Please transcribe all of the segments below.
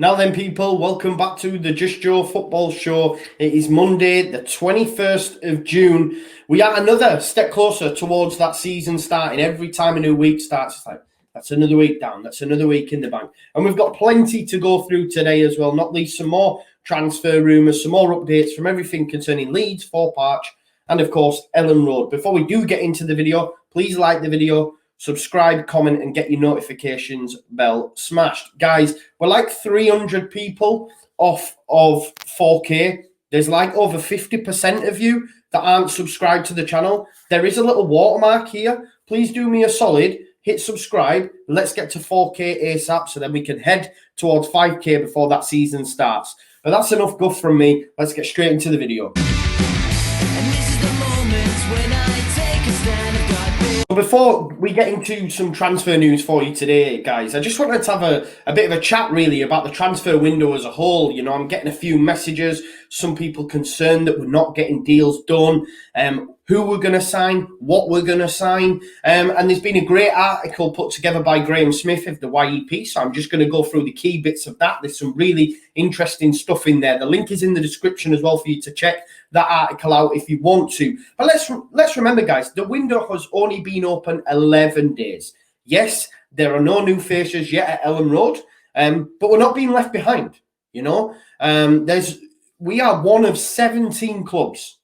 Now then, people, welcome back to the Just Joe football show. It is Monday, the 21st of June. We are another step closer towards that season starting. Every time a new week starts, it's like, that's another week down. That's another week in the bank. And we've got plenty to go through today as well, not least some more transfer rumours, some more updates from everything concerning Leeds, Thorp, and of course, Elland Road. Before we do get into the video, please like the video, subscribe, comment, and get your notifications bell smashed. Guys, we're like 300 people off of 4K. There's like over 50% of you that aren't subscribed to the channel. There is a little watermark here. Please do me a solid, hit subscribe. Let's get to 4K ASAP so then we can head towards 5K before that season starts. But that's enough guff from me. Let's get straight into the video. Before we get into some transfer news for you today, guys, I just wanted to have a bit of a chat really about the transfer window as a whole. You know, I'm getting a few messages, some people concerned that we're not getting deals done, who we're going to sign, what we're going to sign. And there's been a great article put together by Graham Smith of the YEP, so I'm just going to go through the key bits of that. There's some really interesting stuff in there. The link is in the description as well for you to check that article out if you want to. But let's remember, guys, the window has only been open 11 days. Yes, there are no new faces yet at Elland Road, but we're not being left behind. You know, we are one of 17 clubs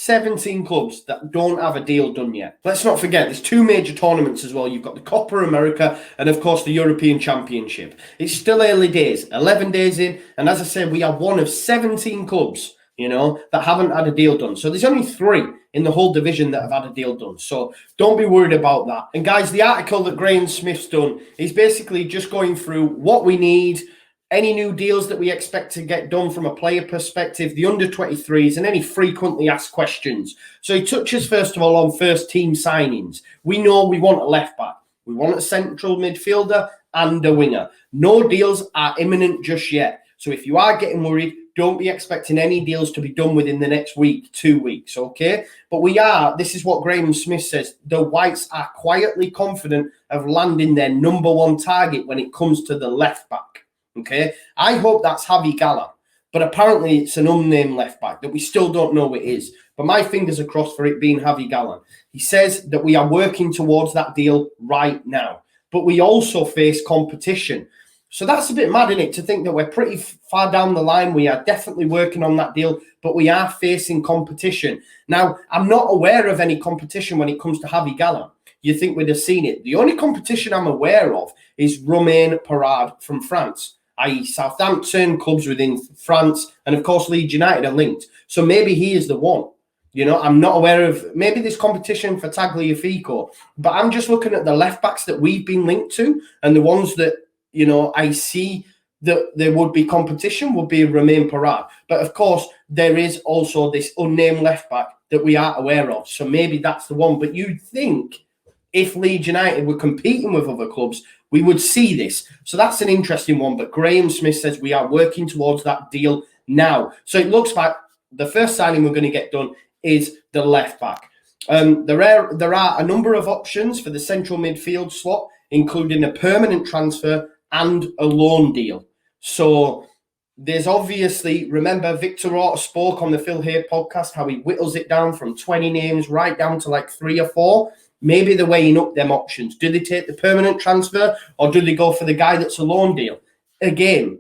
that don't have a deal done yet. Let's not forget, there's two major tournaments as well. You've got the Copa America and, of course, the European Championship. It's still early days, 11 days in. And as I said, we are one of 17 clubs, you know, that haven't had a deal done. So there's only 3 in the whole division that have had a deal done. So don't be worried about that. And guys, the article that Graham Smith's done is basically just going through what we need, any new deals that we expect to get done from a player perspective, the under-23s, and any frequently asked questions. So he touches, first of all, on first team signings. We know we want a left-back. We want a central midfielder and a winger. No deals are imminent just yet. So if you are getting worried, don't be expecting any deals to be done within the next week, 2 weeks, okay? But this is what Graham Smith says, the Whites are quietly confident of landing their number 1 target when it comes to the left-back. Okay, I hope that's Javi Galán, but apparently it's an unnamed left back that we still don't know what it is. But my fingers are crossed for it being Javi Galán. He says that we are working towards that deal right now, but we also face competition. So that's a bit mad, isn't it, to think that we're pretty far down the line. We are definitely working on that deal, but we are facing competition. Now, I'm not aware of any competition when it comes to Javi Galán. You think we'd have seen it. The only competition I'm aware of is Romain Parade from France, i.e. Southampton, clubs within France, and of course Leeds United are linked. So maybe he is the one. You know, I'm not aware of, maybe there's competition for Tagliafico, but I'm just looking at the left-backs that we've been linked to, and the ones that, you know, I see that there would be competition would be Romain Parade. But of course, there is also this unnamed left-back that we are aware of. So maybe that's the one. But you'd think if Leeds United were competing with other clubs, we would see this. So that's an interesting one. But Graham Smith says we are working towards that deal now. So it looks like the first signing we're going to get done is the left back. There are a number of options for the central midfield slot, including a permanent transfer and a loan deal. So there's obviously, remember, Victor Orta spoke on the Phil Hay podcast how he whittles it down from 20 names right down to like 3 or 4. Maybe they're weighing up them options. Do they take the permanent transfer or do they go for the guy that's a loan deal? Again,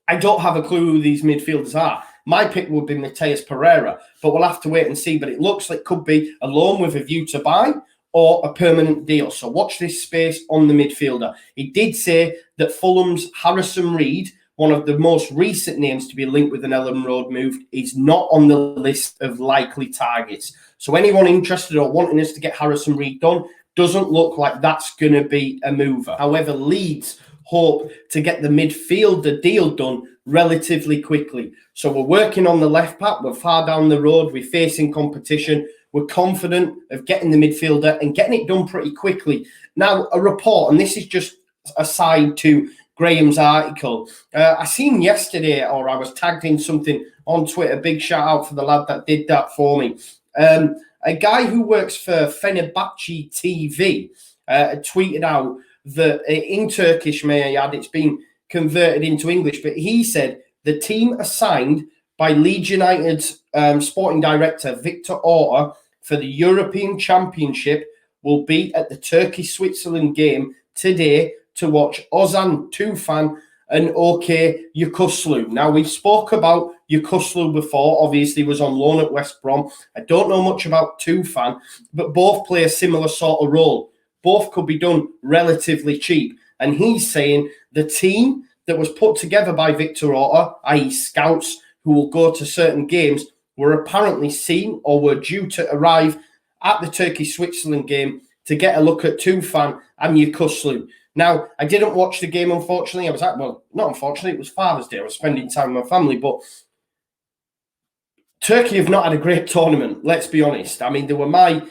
I don't have a clue who these midfielders are. My pick would be Mateus Pereira, but we'll have to wait and see. But it looks like it could be a loan with a view to buy or a permanent deal. So watch this space on the midfielder. He did say that Fulham's Harrison Reed, one of the most recent names to be linked with an Elland Road move, is not on the list of likely targets. So anyone interested or wanting us to get Harrison Reed done, doesn't look like that's going to be a mover. However, Leeds hope to get the midfielder deal done relatively quickly. So we're working on the left back. We're far down the road. We're facing competition. We're confident of getting the midfielder and getting it done pretty quickly. Now, a report, and this is just a side to Graham's article. I seen yesterday, or I was tagged in something on Twitter. Big shout out for the lad that did that for me. A guy who works for Fenerbahce TV tweeted out that in Turkish, may I add, it's been converted into English, but he said the team assigned by Leeds United's sporting director, Victor Orta, for the European Championship will be at the Turkey-Switzerland game today to watch Ozan Tufan and OK Yukoslu. Now, we've spoke about Yukoslu before, obviously was on loan at West Brom. I don't know much about Tufan, but both play a similar sort of role. Both could be done relatively cheap. And he's saying the team that was put together by Victor Orta, i.e. scouts who will go to certain games, were apparently seen or were due to arrive at the Turkey-Switzerland game to get a look at Tufan and Yukoslu. Now, I didn't watch the game, unfortunately. Not unfortunately, it was Father's Day. I was spending time with my family, but Turkey have not had a great tournament, let's be honest. I mean, they were my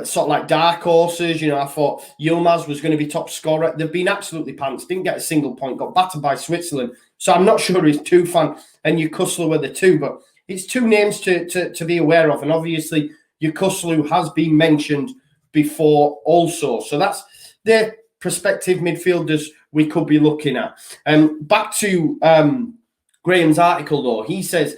sort of like dark horses. You know, I thought Yilmaz was going to be top scorer. They've been absolutely pants. Didn't get a single point. Got battered by Switzerland. So I'm not sure it's Tufan and Yukoslu were the two, but it's two names to be aware of. And obviously, Yukoslu has been mentioned before also. So that's their prospective midfielders we could be looking at. Back to Graham's article, though. He says,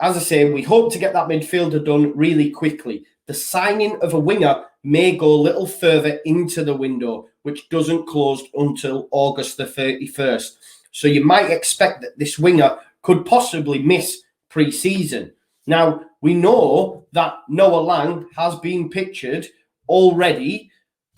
as I say, we hope to get that midfielder done really quickly. The signing of a winger may go a little further into the window, which doesn't close until August the 31st. So you might expect that this winger could possibly miss pre-season. Now, we know that Noah Lang has been pictured already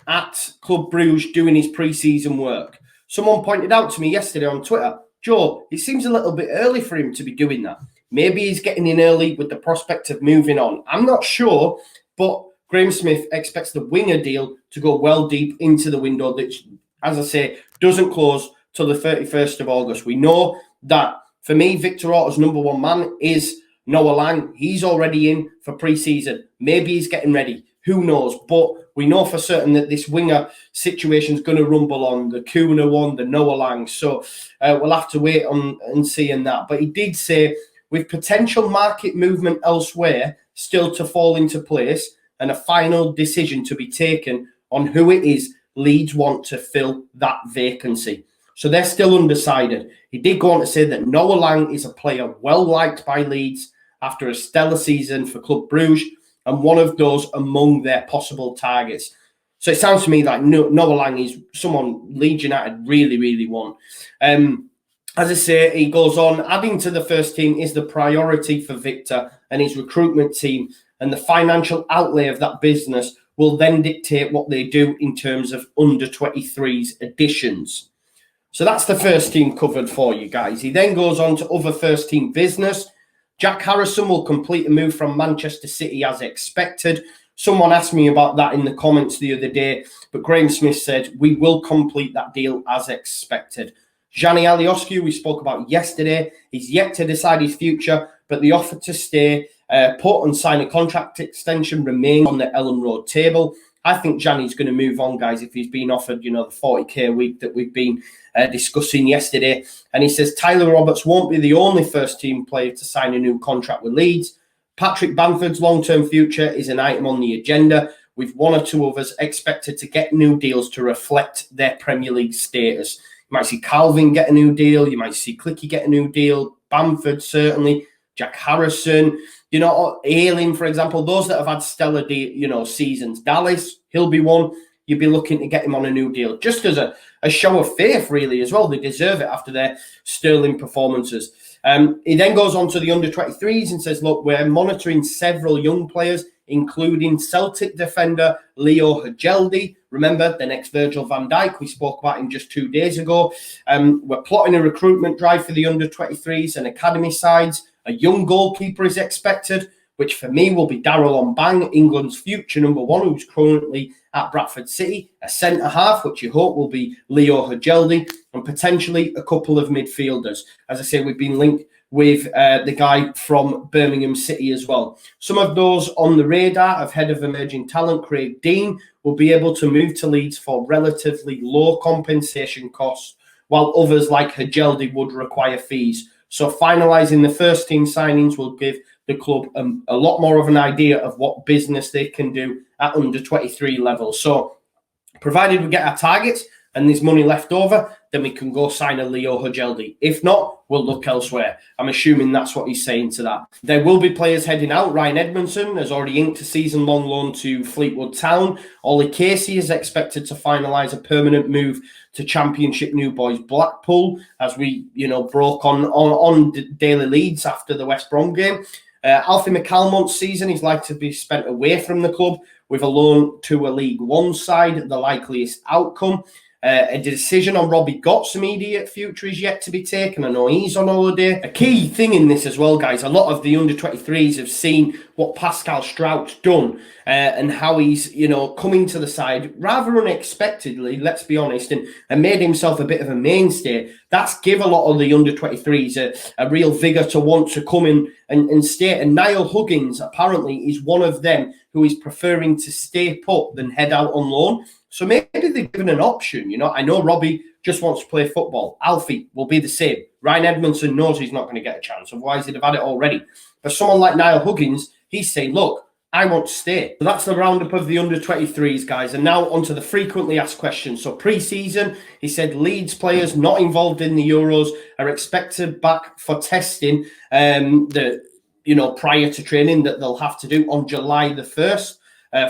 at Club Brugge doing his pre-season work. Someone pointed out to me yesterday on Twitter, Joe, it seems a little bit early for him to be doing that. Maybe he's getting in early with the prospect of moving on. I'm not sure, but Graham Smith expects the winger deal to go well deep into the window that, as I say, doesn't close till the 31st of August. We know that, for me, Victor Orta's number one man is Noah Lang. He's already in for pre-season. Maybe he's getting ready. Who knows? But we know for certain that this winger situation is going to rumble on, the Kuna one, the Noah Lang. So we'll have to wait on and see in that. But he did say, with potential market movement elsewhere still to fall into place and a final decision to be taken on who it is Leeds want to fill that vacancy. So they're still undecided. He did go on to say that Noah Lang is a player well liked by Leeds after a stellar season for Club Brugge and one of those among their possible targets. So it sounds to me like Noah Lang is someone Leeds United really, really want. As I say, he goes on, adding to the first team is the priority for Victor and his recruitment team, and the financial outlay of that business will then dictate what they do in terms of under-23s additions. So that's the first team covered for you guys. He then goes on to other first team business. Jack Harrison will complete a move from Manchester City as expected. Someone asked me about that in the comments the other day, but Graham Smith said, we will complete that deal as expected. Gianni Alioski, we spoke about yesterday. He's yet to decide his future, but the offer to stay put and sign a contract extension remains on the Elland Road table. I think Gianni's going to move on, guys, if he's been offered, the 40k a week that we've been discussing yesterday. And he says Tyler Roberts won't be the only first-team player to sign a new contract with Leeds. Patrick Bamford's long-term future is an item on the agenda, with one or two others expected to get new deals to reflect their Premier League status. You might see Calvin get a new deal. You might see Clicky get a new deal. Bamford, certainly. Jack Harrison. Ayling, for example. Those that have had stellar, seasons. Dallas, he'll be one. You'd be looking to get him on a new deal. Just as a show of faith, really, as well. They deserve it after their sterling performances. He then goes on to the under-23s and says, look, we're monitoring several young players, including Celtic defender Leo Hajeldi. Remember, the next Virgil van Dijk, we spoke about him just 2 days ago. We're plotting a recruitment drive for the under-23s and academy sides. A young goalkeeper is expected, which for me will be Darrell Ombang, England's future number one, who's currently at Bradford City. A centre-half, which you hope will be Leo Hajeldi, and potentially a couple of midfielders. As I say, we've been linked with the guy from Birmingham City as well. Some of those on the radar of head of emerging talent, Craig Dean, will be able to move to Leeds for relatively low compensation costs, while others like Hajeldi would require fees. So finalising the first team signings will give the club a lot more of an idea of what business they can do at under 23 level. So provided we get our targets, and there's money left over, then we can go sign a Leo Hojeldi. If not, we'll look elsewhere. I'm assuming that's what he's saying to that. There will be players heading out. Ryan Edmondson has already inked a season-long loan to Fleetwood Town. Ollie Casey is expected to finalise a permanent move to Championship New Boys Blackpool, as we, broke on Daily Leeds after the West Brom game. Alfie McCalmont's season is likely to be spent away from the club, with a loan to a League One side, the likeliest outcome. A decision on Robbie Gott's immediate future is yet to be taken. I know he's on holiday. A key thing in this as well, guys, a lot of the under-23s have seen what Pascal Strout's done and how he's, coming to the side rather unexpectedly, let's be honest, and made himself a bit of a mainstay. That's give a lot of the under-23s a real vigour to want to come in and stay. And Niall Huggins apparently is one of them who is preferring to stay put than head out on loan. So maybe they've given an option. I know Robbie just wants to play football. Alfie will be the same. Ryan Edmondson knows he's not going to get a chance. Otherwise, he'd have had it already. But someone like Niall Huggins, he's saying, look, I want to stay. So that's the roundup of the under-23s, guys. And now onto the frequently asked questions. So pre-season, he said Leeds players not involved in the Euros are expected back for testing prior to training that they'll have to do on July the 1st.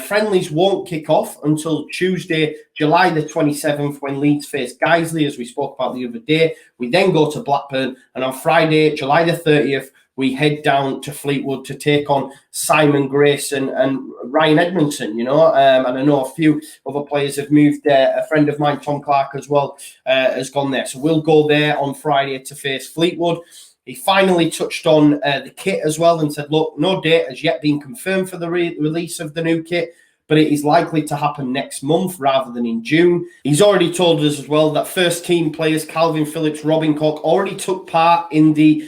Friendlies won't kick off until Tuesday, July the 27th, when Leeds face Guiseley, as we spoke about the other day. We then go to Blackburn, and on Friday, July the 30th, we head down to Fleetwood to take on Simon Grayson and Ryan Edmondson, and I know a few other players have moved there. A friend of mine, Tom Clark, as well, has gone there. So we'll go there on Friday to face Fleetwood. He finally touched on the kit as well and said, look, no date has yet been confirmed for the release of the new kit, but it is likely to happen next month rather than in June. He's already told us as well that first team players Calvin Phillips, Robin Koch already took part in the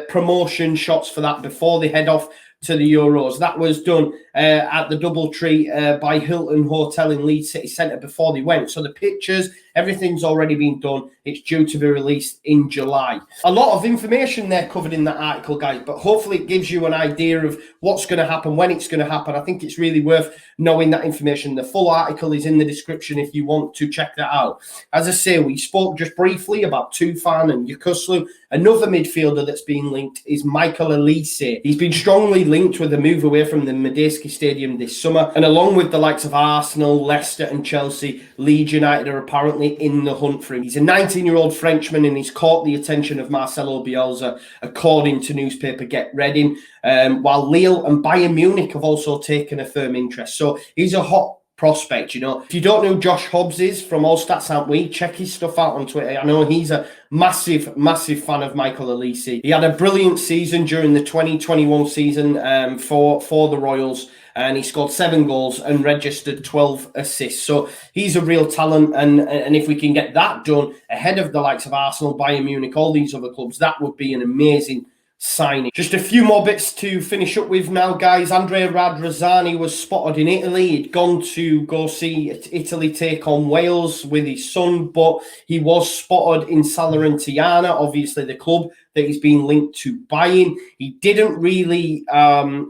promotion shots for that before they head off to the Euros. That was done at the Doubletree by Hilton Hotel in Leeds City Centre before they went. So the pictures, everything's already been done. It's due to be released in July. A lot of information there covered in that article, guys, but hopefully it gives you an idea of what's going to happen, when it's going to happen. I think it's really worth knowing that information. The full article is in the description if you want to check that out. As I say, we spoke just briefly about Tufan and Yukuslu. Another midfielder that's been linked is Michael Olise. He's been strongly linked with a move away from the Medeski Stadium this summer, and along with the likes of Arsenal, Leicester and Chelsea, Leeds United are apparently in the hunt for him. He's a 19-year-old Frenchman, and he's caught the attention of Marcelo Bielsa, according to newspaper Get Reading, while Lille and Bayern Munich have also taken a firm interest. So he's a hot prospect, If you don't know who Josh Hobbs is from All Stats Aren't We, check his stuff out on Twitter. I know he's a massive fan of Michael Olise. He had a brilliant season during the 2021 season for the Royals, and he scored 7 goals and registered 12 assists. So he's a real talent, and if we can get that done ahead of the likes of Arsenal, Bayern Munich, all these other clubs, that would be an amazing signing. Just a few more bits to finish up with now, guys. Andrea Radrizzani was spotted in Italy. He'd gone to go see Italy take on Wales with his son, but he was spotted in Salernitana, obviously the club that he's been linked to buying. He didn't really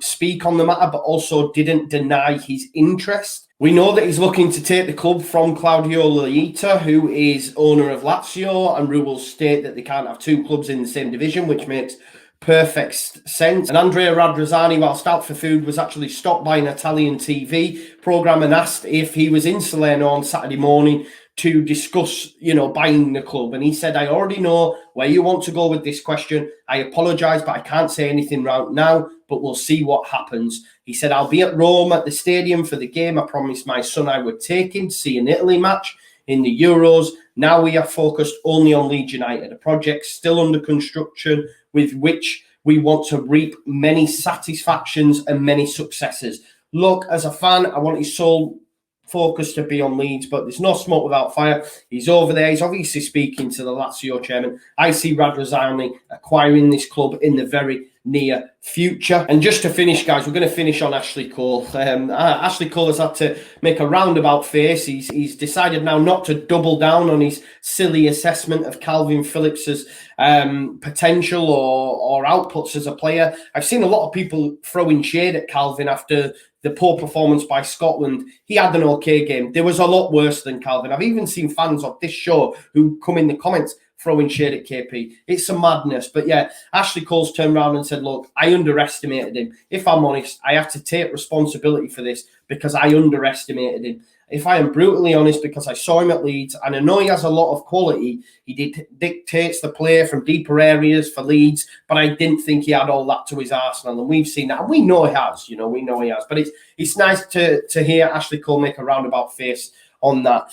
speak on the matter, but also didn't deny his interest. We know that he's looking to take the club from Claudio Leita, who is owner of Lazio, and rules state that they can't have 2 clubs in the same division, which makes perfect sense. And Andrea Radrizzani, whilst out for food, was actually stopped by an Italian TV programme and asked if he was in Salerno on Saturday morning to discuss, buying the club. And he said, I already know where you want to go with this question. I apologise, but I can't say anything right now, but we'll see what happens. He said, I'll be at Rome at the stadium for the game. I promised my son I would take him to see an Italy match in the Euros. Now we are focused only on Leeds United, a project still under construction with which we want to reap many satisfactions and many successes. Look, as a fan, I want his sole focus to be on Leeds, but there's no smoke without fire. He's over there. He's obviously speaking to the Lazio chairman. I see Radrizzani acquiring this club in the very near future. And just to finish, guys, we're going to finish on Ashley Cole. Ashley Cole has had to make a roundabout face. He's decided now not to double down on his silly assessment of Calvin Phillips's potential or outputs as a player. I've seen a lot of people throwing shade at Calvin after the poor performance by Scotland. He had an okay game. There was a lot worse than Calvin. I've even seen fans of this show who come in the comments throwing shade at KP. It's a madness. But yeah, Ashley Cole's turned around and said, look, I underestimated him. If I'm honest, I have to take responsibility for this because I underestimated him. If I am brutally honest, because I saw him at Leeds, and I know he has a lot of quality, he dictates the play from deeper areas for Leeds, but I didn't think he had all that to his arsenal, and we've seen that, and we know he has, we know he has. But it's nice to hear Ashley Cole make a roundabout face on that.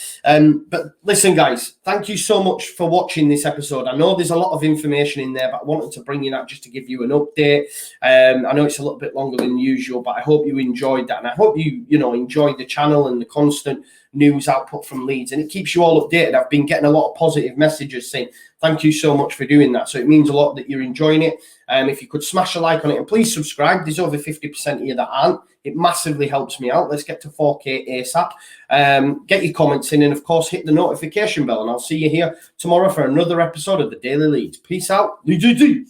But listen, guys, thank you so much for watching this episode. I know there's a lot of information in there, but I wanted to bring you that just to give you an update. I know it's a little bit longer than usual, but I hope you enjoyed that, and I hope you enjoyed the channel and the constant news output from Leeds, and it keeps you all updated. I've been getting a lot of positive messages saying thank you so much for doing that, so it means a lot that you're enjoying it. If you could smash a like on it and please subscribe. There's over 50% of you that aren't. It massively helps me out. Let's get to 4K ASAP. Get your comments in, and of course hit the notification bell, and I'll see you here tomorrow for another episode of the Daily Leeds. Peace out. Leeds.